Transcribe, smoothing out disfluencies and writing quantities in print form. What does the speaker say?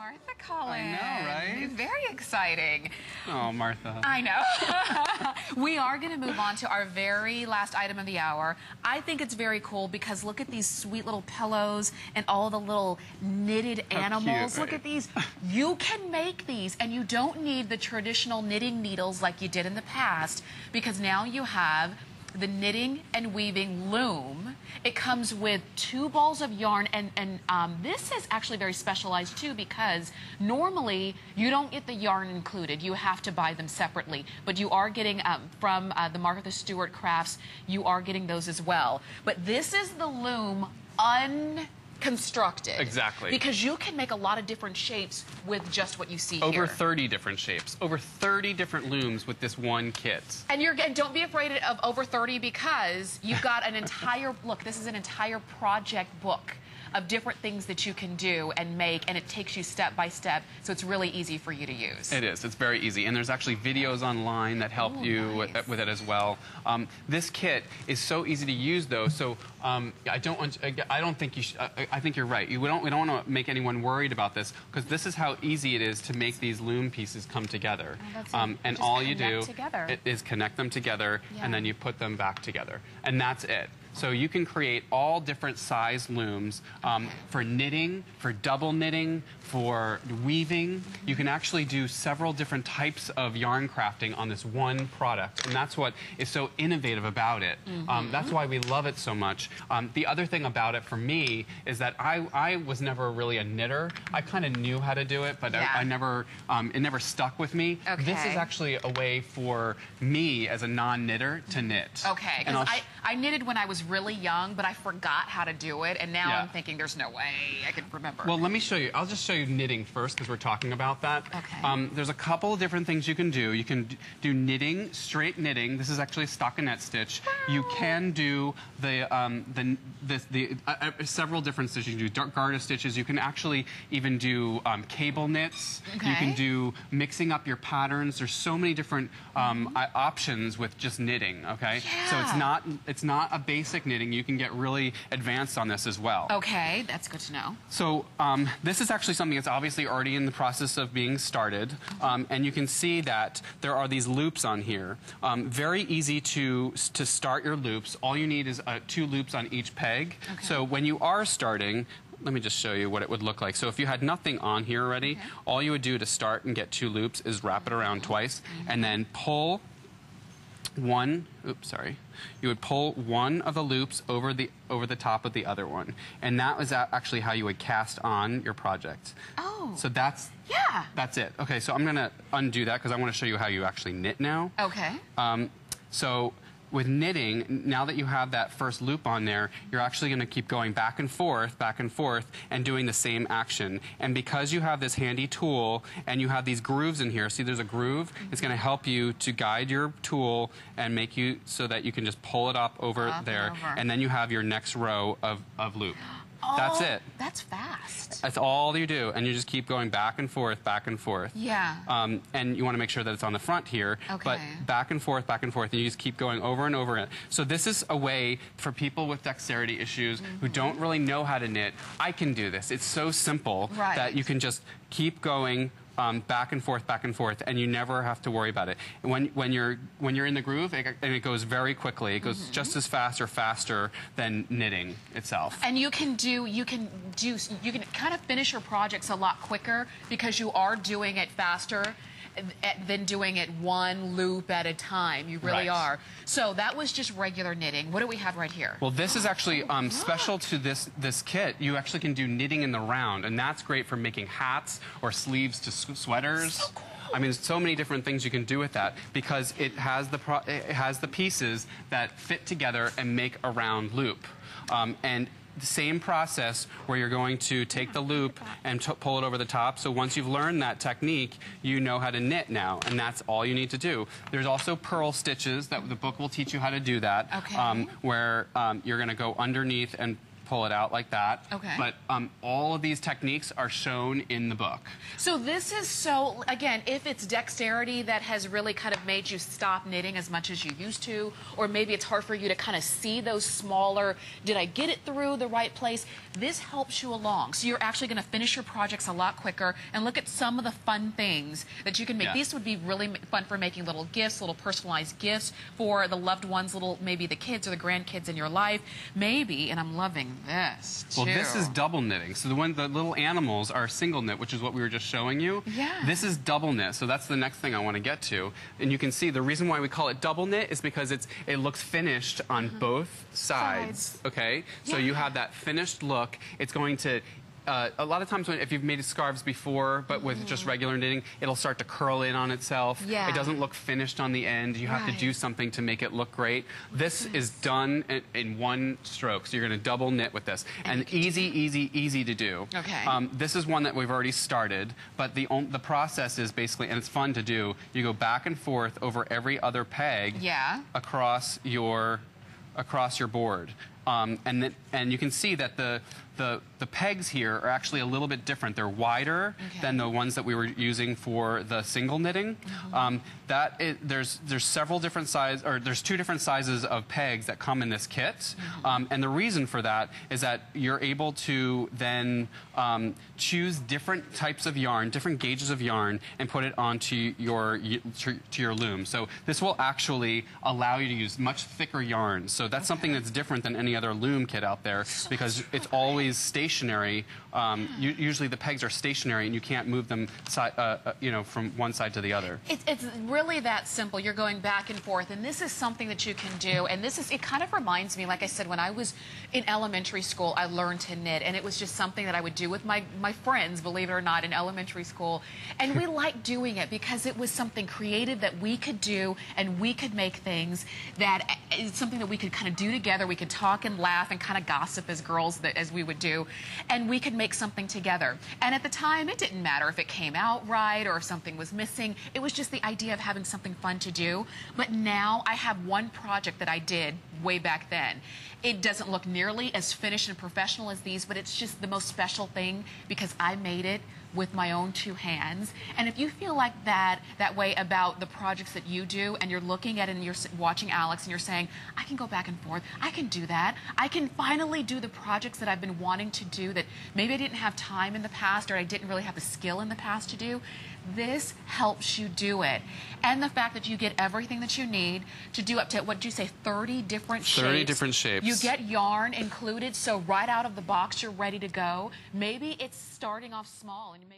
Martha calling. I know, right? Very exciting. Oh, Martha. I know. We are going to move on to our very last item of the hour. I think it's very cool because look at these sweet little pillows and all the little knitted animals. Cute, look right? at these. You can make these, and you don't need the traditional knitting needles like you did in the past, because now you have the knitting and weaving loom. It comes with 2 balls of yarn, and this is actually very specialized too, because normally you don't get the yarn included. You have to buy them separately, but you are getting from the Martha Stewart Crafts, you are getting those as well. But this is the loom constructed. Exactly. Because you can make a lot of different shapes with just what you see here. Over 30 different shapes. Over 30 different looms with this one kit. And don't be afraid of over 30, because you've got an entire, look, this is an entire project book of different things that you can do and make, and it takes you step by step, so it's really easy for you to use. It is. It's very easy, and there's actually videos online that help you nice. with it as well. This kit is so easy to use, though. So I don't think you should. I think you're right. We don't want to make anyone worried about this, because this is how easy it is to make these loom pieces come together. And all you do is connect them together, and then you put them back together, and that's it. So you can create all different size looms for knitting, for double knitting, for weaving. You can actually do several different types of yarn crafting on this one product, and that's what is so innovative about it. That's why we love it so much. The other thing about it for me is that I was never really a knitter. I kind of knew how to do it, but I never, it never stuck with me. Okay. This is actually a way for me as a non-knitter to knit. Okay, because I knitted when I was really young, but I forgot how to do it, and now I'm thinking there's no way I can remember. Well, let me show you. I'll just show you knitting first, because we're talking about that. Okay. There's a couple of different things you can do. You can do knitting, straight knitting. This is actually a stockinette stitch. Wow. You can do several different stitches. You can do garter stitches. You can actually even do cable knits. Okay. You can do mixing up your patterns. There's so many different options with just knitting. Okay. Yeah. So it's not a basic knitting. You can get really advanced on this as well. Okay, that's good to know. So this is actually something that's obviously already in the process of being started, and you can see that there are these loops on here. Very easy to start your loops. All you need is 2 loops on each peg. Okay. So when you are starting, let me just show you what it would look like. So if you had nothing on here already, all you would do to start and get 2 loops is wrap it around twice, and then pull one. Oops, sorry. You would pull one of the loops over the top of the other one, and that was actually how you would cast on your project. Oh. So that's it. Okay, so I'm gonna undo that because I want to show you how you actually knit now. Okay. So with knitting, now that you have that first loop on there, you're actually going to keep going back and forth, and doing the same action. And because you have this handy tool and you have these grooves in here, see there's a groove? It's going to help you to guide your tool and make you so that you can just pull it up over there, and then you have your next row of loop. Oh, that's it. That's fast. That's all you do, and you just keep going back and forth. Yeah. And you want to make sure that it's on the front here, but back and forth, and you just keep going over and over it. So this is a way for people with dexterity issues who don't really know how to knit. I can do this. It's so simple that you can just keep going back and forth, and you never have to worry about it. When you're in the groove, and it goes very quickly. It goes just as fast or faster than knitting itself. And you can kind of finish your projects a lot quicker because you are doing it faster than doing it one loop at a time. You really are. So that was just regular knitting. What do we have right here? Well, this is actually special to this kit. You actually can do knitting in the round, and that's great for making hats or sleeves to sweaters. So cool. I mean, so many different things you can do with that because it has the pieces that fit together and make a round loop. And the same process where you're going to take the loop and pull it over the top. So once you've learned that technique, you know how to knit now, and that's all you need to do. There's also Purl Stitches that the book will teach you how to do that, where you're going to go underneath and pull it out like that. Okay. But all of these techniques are shown in the book. So this is so, again, if it's dexterity that has really kind of made you stop knitting as much as you used to, or maybe it's hard for you to kind of see those smaller, did I get it through the right place? This helps you along. So you're actually going to finish your projects a lot quicker and look at some of the fun things that you can make. Yeah. These would be really fun for making little gifts, little personalized gifts for the loved ones, maybe the kids or the grandkids in your life. Maybe, and I'm loving this too. Well, this is double knitting. So the little animals are single knit, which is what we were just showing you. Yeah. This is double knit, so that's the next thing I want to get to. And you can see the reason why we call it double knit is because it looks finished on both sides. Okay? So you have that finished look. It's going to a lot of times if you've made scarves before, but with just regular knitting, it'll start to curl in on itself. Yeah. It doesn't look finished on the end. You have to do something to make it look great. This is done in one stroke, so you're going to double knit with this. And easy to do. Okay. This is one that we've already started, but the process is basically, and it's fun to do, you go back and forth over every other peg across your board. And you can see that the pegs here are actually a little bit different. They're wider than the ones that we were using for the single knitting. There's several different sizes, or there's 2 different sizes of pegs that come in this kit. And the reason for that is that you're able to then choose different types of yarn, different gauges of yarn, and put it onto your loom. So this will actually allow you to use much thicker yarn. So that's something that's different than any other loom kit out there, because it's always stationary. Usually the pegs are stationary and you can't move them from one side to the other. It's really that simple. You're going back and forth, and this is something that you can do. And it kind of reminds me, like I said, when I was in elementary school, I learned to knit, and it was just something that I would do with my friends, believe it or not, in elementary school. And we liked doing it because it was something creative that we could do, and we could make things that is something that we could kind of do together. We could talk and laugh and kind of gossip as girls, as we would do, and we could make something together. And at the time, it didn't matter if it came out right or if something was missing. It was just the idea of having something fun to do. But now I have one project that I did way back then. It doesn't look nearly as finished and professional as these, but it's just the most special thing because I made it with my own 2 hands. And if you feel like that way about the projects that you do, and you're looking at it and you're watching Alex and you're saying, I can go back and forth, I can do that, I can finally do the projects that I've been wanting to do that maybe I didn't have time in the past, or I didn't really have the skill in the past to do, this helps you do it. And the fact that you get everything that you need to do up to, what did you say, 30 different shapes? 30 different shapes. You get yarn included, so right out of the box you're ready to go. Maybe it's starting off small and maybe